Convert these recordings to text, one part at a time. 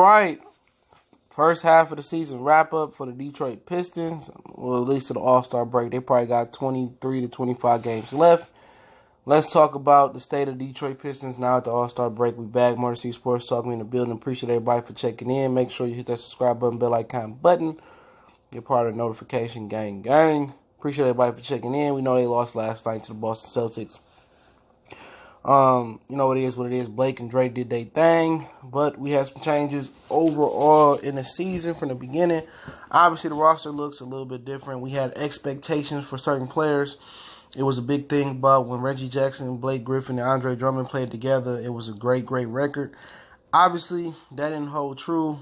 right. First half of the season wrap up for the Detroit Pistons. Well, at least to the All-Star break. They probably got 23 to 25 games left. Let's talk about the state of Detroit Pistons now at the All-Star break. We back. Motor City Sports Talk. We in the building. Appreciate everybody for checking in. Make sure you hit that subscribe button, bell icon button. You're part of the notification gang. Appreciate everybody for checking in. We know they lost last night to the Boston Celtics. You know what it is. Blake and Drake did their thing, but we had some changes overall in the season from the beginning. Obviously, the roster looks a little bit different. We had expectations for certain players. It was a big thing, but when Reggie Jackson, Blake Griffin, and Andre Drummond played together, it was a great record. Obviously, that didn't hold true.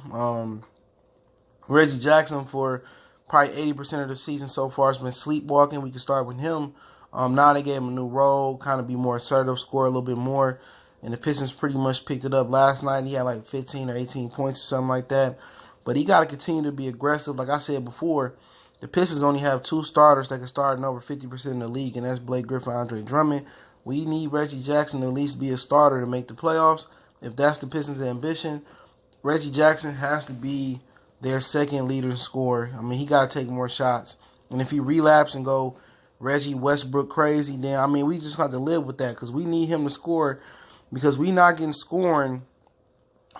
Reggie Jackson, for probably 80% of the season so far, has been sleepwalking. We can start with him. Now they gave him a new role, kind of be more assertive, score a little bit more. And the Pistons pretty much picked it up last night. He had like 15 or 18 points or something like that. But he got to continue to be aggressive. Like I said before, the Pistons only have two starters that can start in over 50% in the league, and that's Blake Griffin and Andre Drummond. We need Reggie Jackson to at least be a starter to make the playoffs. If that's the Pistons' ambition, Reggie Jackson has to be their second leader and scorer. I mean, he got to take more shots. And if he relapse and go Reggie Westbrook crazy, then, I mean, we just have to live with that because we need him to score because we not getting scoring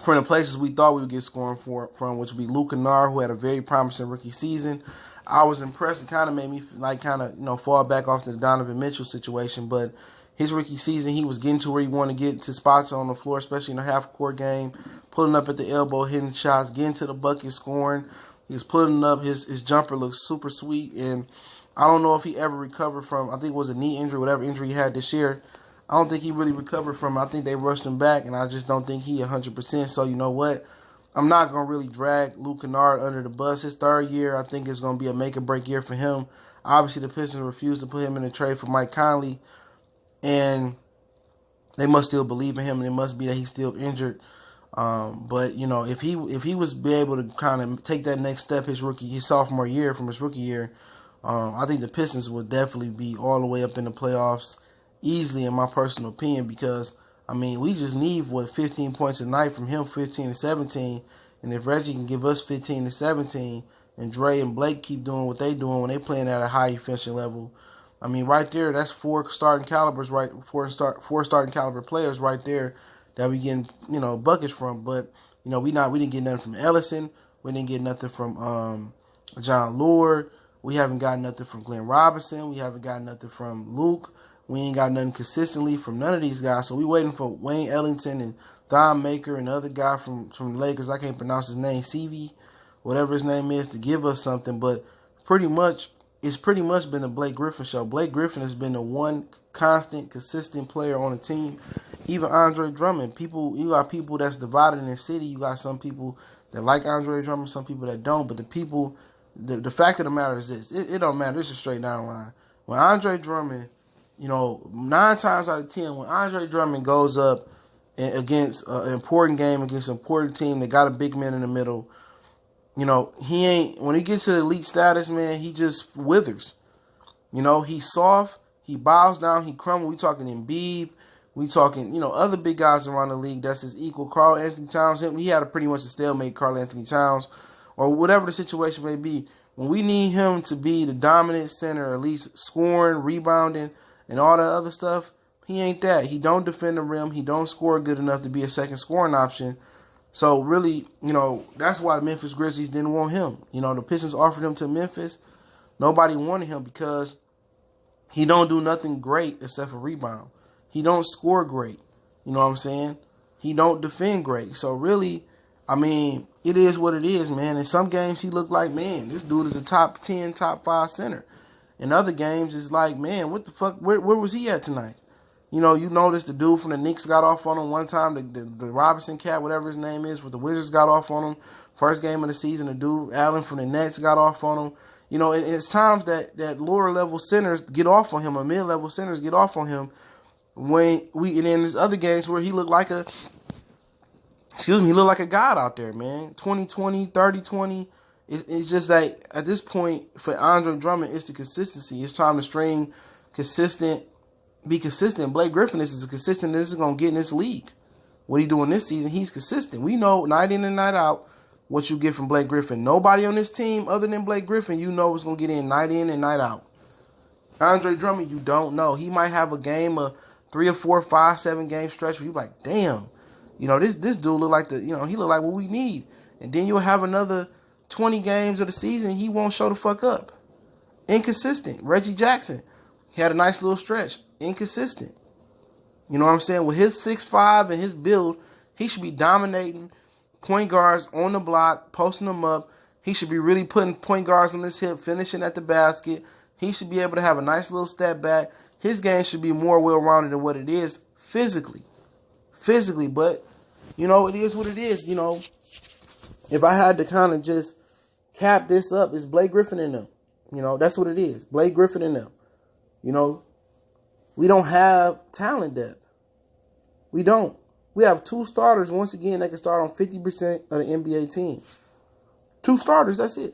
from the places we thought we would get scoring from, which would be Luke Kennard, who had a very promising rookie season. I was impressed. It kind of made me fall back off to the Donovan Mitchell situation. But his rookie season, he was getting to where he wanted to get to spots on the floor, especially in a half-court game, pulling up at the elbow, hitting shots, getting to the bucket, scoring. He was putting up. His jumper looks super sweet. And I don't know if he ever recovered from, I think it was a knee injury, whatever injury he had this year. I don't think he really recovered from it. I think they rushed him back, and I just don't think he 100%. So you know what? I'm not going to really drag Luke Kennard under the bus. His third year, I think, is going to be a make-or-break year for him. Obviously, the Pistons refused to put him in a trade for Mike Conley, and they must still believe in him, and it must be that he's still injured. But, you know, if he was be able to kind of take that next step his sophomore year from his rookie year, I think the Pistons would definitely be all the way up in the playoffs easily, in my personal opinion, because I mean, we just need, 15 points a night from him, 15 to 17. And if Reggie can give us 15 to 17, and Dre and Blake keep doing what they doing when they playing at a high efficient level, I mean, right there, that's four starting caliber players right there that we getting, buckets from. But, we didn't get nothing from Ellison. We didn't get nothing from John Lord. We haven't got nothing from Glenn Robinson. We haven't got nothing from Luke. We ain't got nothing consistently from none of these guys. So we waiting for Wayne Ellington and Thon Maker and the other guy from the Lakers. I can't pronounce his name, CV, whatever his name is, to give us something. But it's pretty much been the Blake Griffin show. Blake Griffin has been the one constant, consistent player on the team. Even Andre Drummond. You got people that's divided in the city. You got some people that like Andre Drummond, some people that don't. But the fact of the matter is this. It don't matter. It's a straight down line. When Andre Drummond, 9 times out of 10, when Andre Drummond goes up against an important game, against an important team that got a big man in the middle, when he gets to the elite status, man, he just withers. He's soft, he bows down, he crumbles. We talking Embiid, we talking, other big guys around the league that's his equal. Karl Anthony Towns, he had pretty much a stalemate, Karl Anthony Towns, or whatever the situation may be. When we need him to be the dominant center, at least scoring, rebounding, and all that other stuff, he ain't that. He don't defend the rim. He don't score good enough to be a second scoring option. So really, that's why the Memphis Grizzlies didn't want him. The Pistons offered him to Memphis. Nobody wanted him because he don't do nothing great except for rebound. He don't score great. You know what I'm saying? He don't defend great. So really, I mean, it is what it is, man. In some games, he looked like, man, this dude is a top 10, top 5 center. In other games, it's like, man, what the fuck? Where was he at tonight? You notice the dude from the Knicks got off on him one time. The Robinson cat, whatever his name is, with the Wizards got off on him. First game of the season, the dude Allen from the Nets got off on him. It's times that lower level centers get off on him, or mid level centers get off on him. And then there's other games where he looked like a god out there, man. 20-20, 30-20. It's just like, at this point, for Andre Drummond, it's the consistency. It's time to be consistent. Blake Griffin is as consistent as it's going to get in this league. What he doing this season, he's consistent. We know night in and night out what you get from Blake Griffin. Nobody on this team other than Blake Griffin, you know, is going to get in and night out. Andre Drummond, you don't know. He might have a game, a 3 or 4, 5, 7 game stretch where you're like, damn, you know, this dude look like he look like what we need. And then you'll have another 20 games of the season, he won't show the fuck up. Inconsistent. Reggie Jackson, he had a nice little stretch. Inconsistent. You know what I'm saying? With his 6'5" and his build, he should be dominating point guards on the block, posting them up. He should be really putting point guards on his hip, finishing at the basket. He should be able to have a nice little step back. His game should be more well-rounded than what it is physically. But, you know, it is what it is. You know, if I had to kind of just cap this up, it's Blake Griffin in them. You know, that's what it is. Blake Griffin in them. You know, we don't have talent depth. We don't. We have 2 starters, once again, that can start on 50% of the NBA teams. 2 starters, that's it.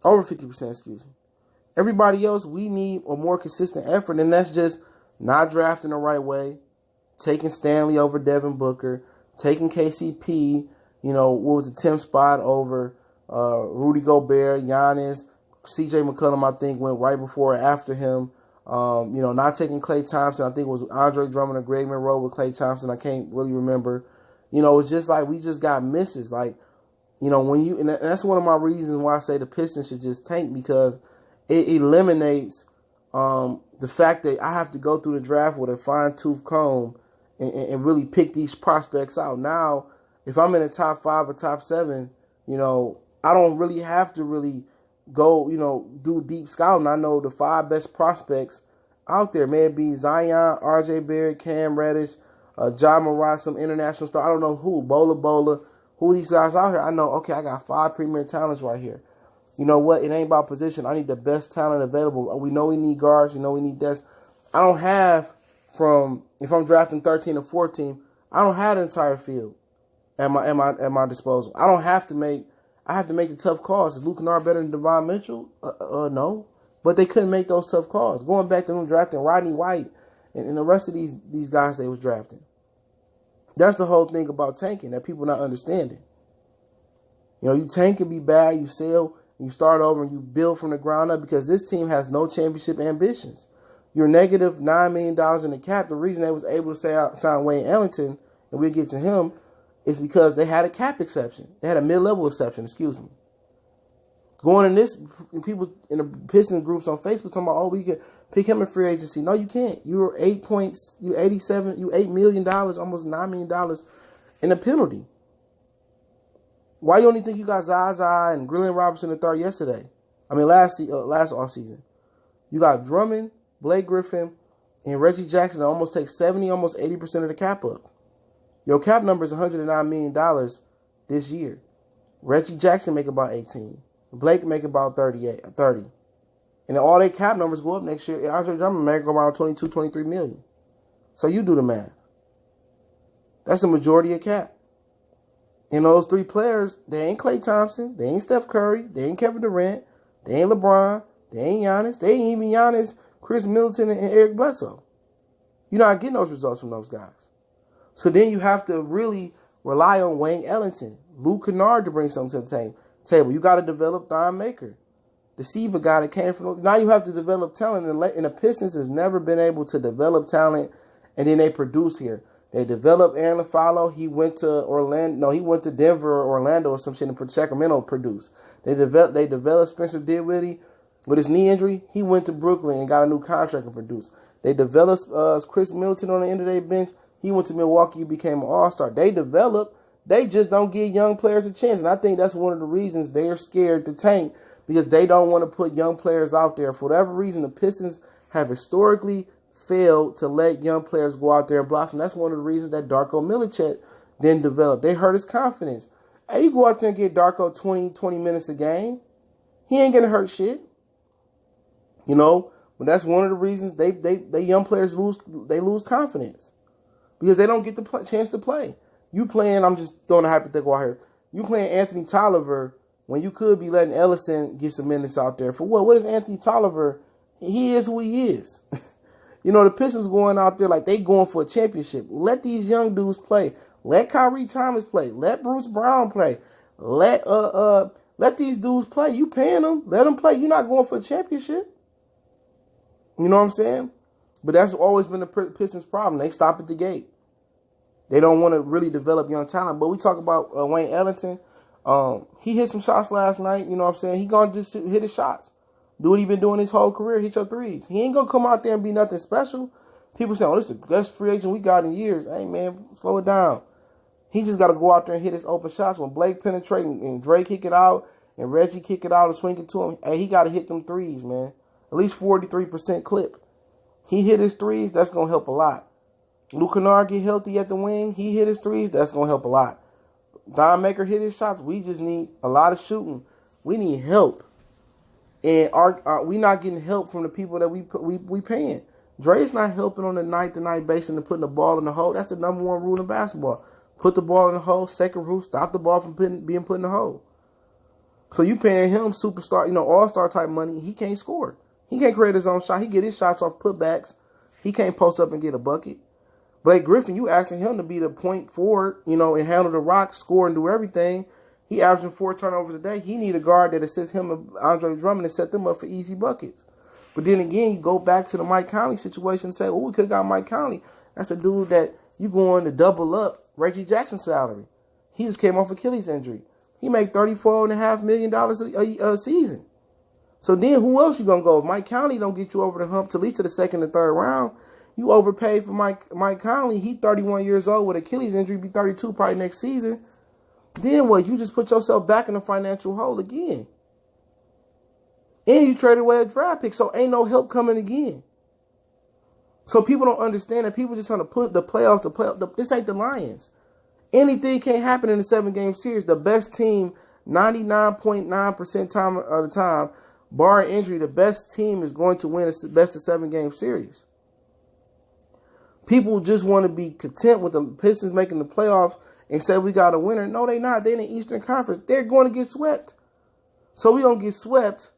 Over 50%, excuse me. Everybody else, we need a more consistent effort, and that's just not drafting the right way, taking Stanley over Devin Booker, taking KCP, you know, what was the 10th spot over Rudy Gobert, Giannis, CJ McCollum, I think, went right before or after him. You know, not taking Klay Thompson. I think it was Andre Drummond or Greg Monroe with Klay Thompson. I can't really remember. You know, it's just like we just got misses. Like, you know, and that's one of my reasons why I say the Pistons should just tank, because it eliminates the fact that I have to go through the draft with a fine-tooth comb and really pick these prospects out. Now, if I'm in the top 5 or top 7, you know, I don't really have to really go, you know, do deep scouting. I know the 5 best prospects out there. May it be Zion, RJ Barrett, Cam Reddish, John Morant, some international star. I don't know who, Bola, who these guys out here. I know, okay, I got 5 premier talents right here. You know what? It ain't about position. I need the best talent available. We know we need guards. We know we need depth. I don't have if I'm drafting 13 or 14, I don't have the entire field at my disposal. I have to make the tough calls. Is Luke Kennard better than Devon Mitchell? No. But they couldn't make those tough calls. Going back to them drafting Rodney White and the rest of these guys they was drafting. That's the whole thing about tanking that people not understanding. You know, you tank and be bad, you sell, and you start over and you build from the ground up, because this team has no championship ambitions. You're negative $9 million in the cap. The reason they was able to sign Wayne Ellington, and we'll get to him, is because they had a cap exception. They had a mid-level exception, excuse me. Going in this, people in the Pistons groups on Facebook talking about, oh, we can pick him in free agency. No, you can't. You're $8 million, almost $9 million in a penalty. Why you only think you got Zaza and Grillian Robertson III yesterday? I mean, last offseason. You got Drummond, Blake Griffin, and Reggie Jackson that almost take 70, almost 80% of the cap up. Your cap number is $109 million this year. Reggie Jackson make about 18. Blake make about 30. And all their cap numbers go up next year. Andre Drummond make around 22, 23 million. So you do the math. That's the majority of cap. And those 3 players, they ain't Klay Thompson, they ain't Steph Curry, they ain't Kevin Durant, they ain't LeBron, they ain't Giannis, they ain't even Giannis, Chris Middleton, and Eric Bledsoe. You're not getting those results from those guys. So then you have to really rely on Wayne Ellington, Luke Kennard to bring something to the table. You got to develop Thon Maker, the Siva guy that came from those. Now you have to develop talent, and the Pistons has never been able to develop talent, and then they produce here. They developed Aaron LaFallo. He went to Orlando. No, he went to Denver or Orlando or some shit, and Sacramento produced. They developed Spencer Dinwiddie with his knee injury. He went to Brooklyn and got a new contract and produced. They developed Chris Middleton on the end of their bench. He went to Milwaukee, became an all-star. They develop. They just don't give young players a chance. And I think that's one of the reasons they're scared to tank, because they don't want to put young players out there. For whatever reason, the Pistons have historically failed to let young players go out there and blossom. That's one of the reasons that Darko Milicic didn't develop. They hurt his confidence. Hey, you go out there and get Darko 20 minutes a game, he ain't going to hurt shit. You know, but that's one of the reasons they young players lose confidence, because they don't get the chance to play. You playing, I'm just throwing a hypothetical out here. You playing Anthony Tolliver when you could be letting Ellison get some minutes out there. For what? What is Anthony Tolliver? He is who he is. The Pistons going out there like they going for a championship. Let these young dudes play. Let Kyrie Thomas play. Let Bruce Brown play. Let these dudes play. You paying them. Let them play. You're not going for a championship. You know what I'm saying? But that's always been the Pistons' problem. They stop at the gate. They don't want to really develop young talent. But we talk about Wayne Ellington. He hit some shots last night. You know what I'm saying? He going to just hit his shots. Do what he been doing his whole career. Hit your threes. He ain't going to come out there and be nothing special. People say, this is the best free agent we got in years. Hey, man, slow it down. He just got to go out there and hit his open shots. When Blake penetrate and Dre kick it out and Reggie kick it out and swing it to him, hey, he got to hit them threes, man. At least 43% clip. He hit his threes, that's going to help a lot. Luke Kennard get healthy at the wing. He hit his threes, that's going to help a lot. Don Maker hit his shots. We just need a lot of shooting. We need help. And we not getting help from the people that we paying. Dre's not helping on a night-to-night basis and putting the ball in the hole. That's the number one rule in basketball. Put the ball in the hole. Second rule, stop the ball from being put in the hole. So you paying him superstar, all-star type money. He can't score. He can't create his own shot. He get his shots off putbacks. He can't post up and get a bucket. Blake Griffin, you asking him to be the point forward, and handle the rock, score, and do everything. He averaging 4 turnovers a day. He need a guard that assists him and Andre Drummond and set them up for easy buckets. But then again, you go back to the Mike Conley situation and say, we could have got Mike Conley. That's a dude that you going to double up Reggie Jackson's salary. He just came off Achilles injury. He make $34.5 million a season. So then who else you going to go? If Mike Conley don't get you over the hump to at least to the second and third round, you overpaid for Mike Conley. He 31 years old with Achilles injury, be 32 probably next season. Then what? You just put yourself back in the financial hole again. And you traded away a draft pick, so ain't no help coming again. So people don't understand that. People just trying to put the playoffs. This ain't the Lions. Anything can happen in a 7-game series. The best team, 99.9% time of the time, barring injury, the best team is going to win a best of 7-game series. People just want to be content with the Pistons making the playoffs and say we got a winner. No, they're not. They're in the Eastern Conference. They're going to get swept. So we don't get swept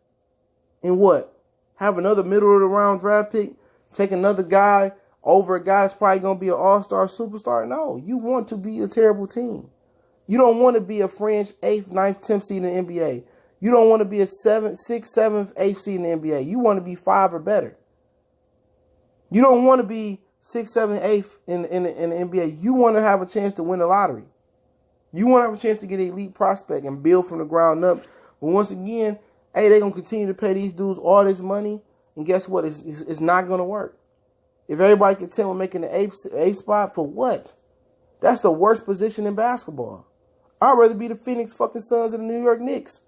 and what? Have another middle of the round draft pick? Take another guy over a guy that's probably going to be an all-star superstar? No, you want to be a terrible team. You don't want to be a fringe 8th, 9th, 10th seed in the NBA. You don't want to be a 7th, 6th, 7th, 8th seed in the NBA. You want to be 5 or better. You don't want to be 6th, 7th, 8th in the NBA. You want to have a chance to win the lottery. You want to have a chance to get an elite prospect and build from the ground up. But once again, hey, they're going to continue to pay these dudes all this money. And guess what? It's not going to work. If everybody content with making the 8th spot, for what? That's the worst position in basketball. I'd rather be the Phoenix fucking Suns and the New York Knicks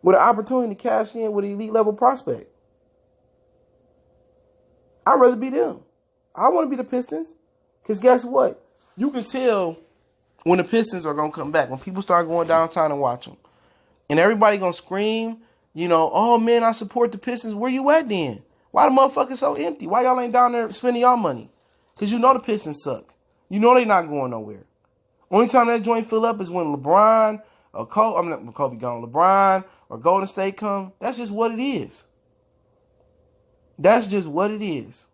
with an opportunity to cash in with an elite level prospect. I'd rather be them. I want to be the Pistons. Because guess what? You can tell when the Pistons are going to come back. When people start going downtown and watch them. And everybody going to scream, oh, man, I support the Pistons. Where you at then? Why the motherfuckers so empty? Why y'all ain't down there spending y'all money? Because the Pistons suck. They not going nowhere. Only time that joint fill up is when LeBron or Kobe gone. LeBron or Golden State come. That's just what it is. That's just what it is.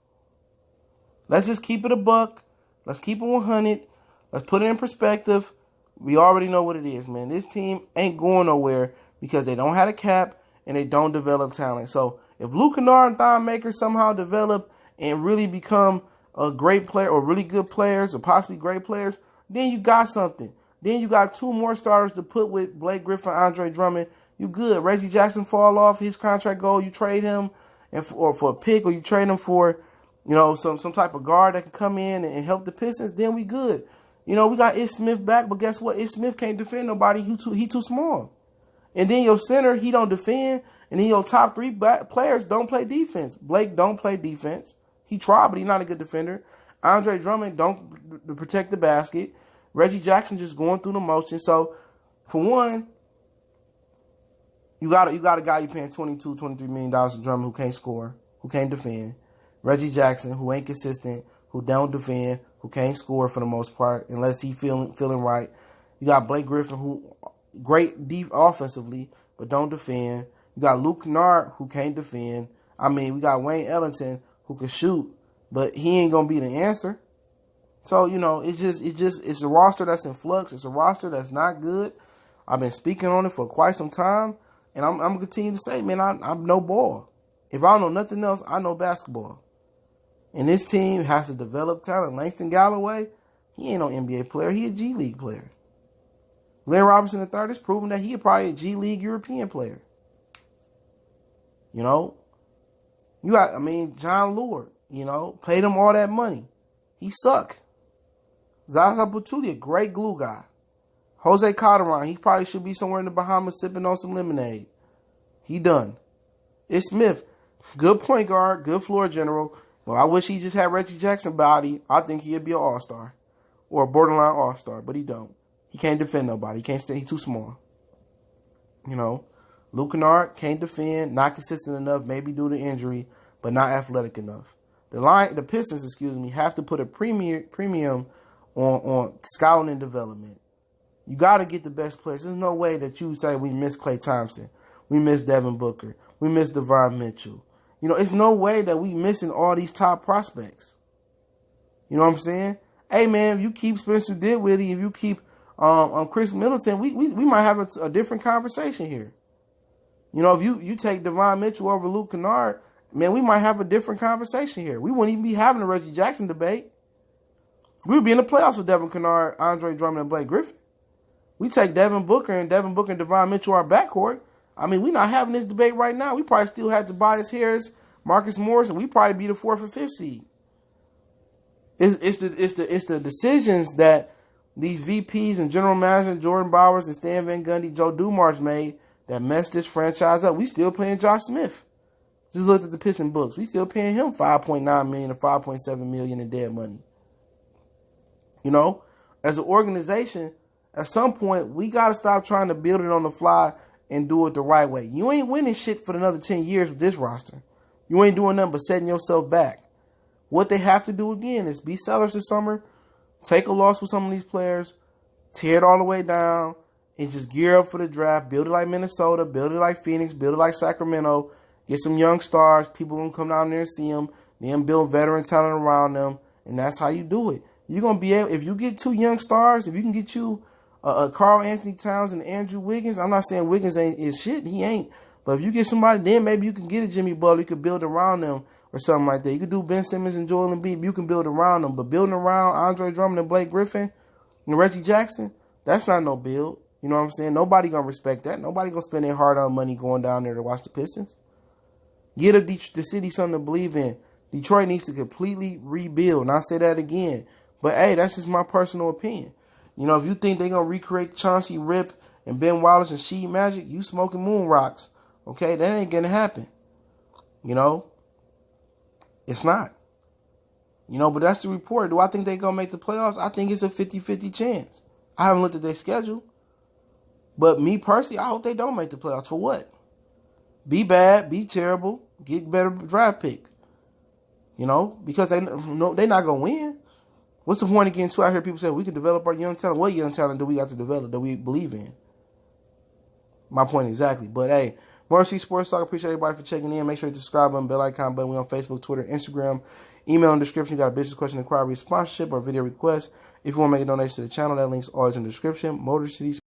Let's just keep it a buck. Let's keep it 100. Let's put it in perspective. We already know what it is, man. This team ain't going nowhere because they don't have a cap and they don't develop talent. So if Luke Kennard and Thon Maker somehow develop and really become a great player or really good players or possibly great players, then you got something. Then you got 2 more starters to put with Blake Griffin, Andre Drummond. You good. Reggie Jackson fall off his contract goal. You trade him or for a pick, or you trade him for some type of guard that can come in and help the Pistons. Then we good. We got Ish Smith back, but guess what? Ish Smith can't defend nobody. He too small. And then your center, he don't defend. And then your top 3 players don't play defense. Blake don't play defense. He tried, but he's not a good defender. Andre Drummond don't protect the basket. Reggie Jackson just going through the motion. So, for one, you got a guy you paying $22, $23 million to Drummond who can't score, who can't defend. Reggie Jackson, who ain't consistent, who don't defend, who can't score for the most part, unless he feeling right. You got Blake Griffin, who great deep offensively, but don't defend. You got Luke Kennard, who can't defend. We got Wayne Ellington, who can shoot, but he ain't gonna be the answer. So, it's a roster that's in flux. It's a roster that's not good. I've been speaking on it for quite some time, and I'm gonna continue to say, man, I'm no ball. If I don't know nothing else, I know basketball. And this team has to develop talent. Langston Galloway, he ain't no NBA player. He a G League player. Glenn Robinson III has proven that he probably a G League European player. You got, John Lord, paid him all that money. He suck. Zaza Pachulia, great glue guy. Jose Calderon, he probably should be somewhere in the Bahamas sipping on some lemonade. He done. It's Smith, good point guard, good floor general. Well, I wish he just had Reggie Jackson body. I think he'd be an all-star or a borderline all-star, but he don't. He can't defend nobody. He can't stay. He's too small. Luke Kennard can't defend, not consistent enough, maybe due to injury, but not athletic enough. The Pistons, have to put a premium on scouting and development. You got to get the best players. There's no way that you say we miss Klay Thompson, we miss Devin Booker, we miss Devon Mitchell. It's no way that we missing all these top prospects. You know what I'm saying? Hey, man, if you keep Spencer Dinwiddie, if you keep Chris Middleton, we might have a different conversation here. If you take Devon Mitchell over Luke Kennard, man, we might have a different conversation here. We wouldn't even be having a Reggie Jackson debate. We would be in the playoffs with Devin Kennard, Andre Drummond, and Blake Griffin. We take Devin Booker and Devon Mitchell our backcourt. We're not having this debate right now. We probably still had Tobias Harris, Marcus Morris, and we probably be the 4th or 5th seed. It's the decisions that these VPs and general manager Jordan Bowers and Stan Van Gundy, Joe Dumars made that messed this franchise up. We still paying Josh Smith. Just looked at the Piston books. We still paying him $5.9 million or $5.7 million in dead money. As an organization, at some point, we got to stop trying to build it on the fly and do it the right way. You ain't winning shit for another 10 years with this roster. You ain't doing nothing but setting yourself back. What they have to do again is be sellers this summer, take a loss with some of these players, tear it all the way down, and just gear up for the draft. Build it like Minnesota, build it like Phoenix, build it like Sacramento. Get some young stars. People going to come down there and see them. Then build veteran talent around them. And that's how you do it. You're going to be able, if you get 2 young stars, if you can get you Karl Anthony Towns and Andrew Wiggins. I'm not saying Wiggins is shit. He ain't. But if you get somebody, then maybe you can get a Jimmy Butler. You could build around them or something like that. You could do Ben Simmons and Joel Embiid. You can build around them. But building around Andre Drummond and Blake Griffin and Reggie Jackson, that's not no build. You know what I'm saying? Nobody going to respect that. Nobody going to spend their hard-earned money going down there to watch the Pistons. Get the city something to believe in. Detroit needs to completely rebuild. And I'll say that again. But, hey, that's just my personal opinion. If you think they're going to recreate Chauncey Rip and Ben Wallace and Sheed Magic, you smoking moon rocks. Okay? That ain't going to happen. It's not. But that's the report. Do I think they're going to make the playoffs? I think it's a 50-50 chance. I haven't looked at their schedule. But me personally, I hope they don't make the playoffs. For what? Be bad, be terrible, get better draft pick. Because they're not going to win. What's the point of getting too out here? People say we can develop our young talent. What young talent do we got to develop that we believe in? My point exactly. But hey, Morrissey Sports Talk. Appreciate everybody for checking in. Make sure you subscribe button, bell icon button. We on Facebook, Twitter, Instagram. Email in the description. You got a business question, inquiry, sponsorship, or video request. If you want to make a donation to the channel, that link's always in the description. Motor City.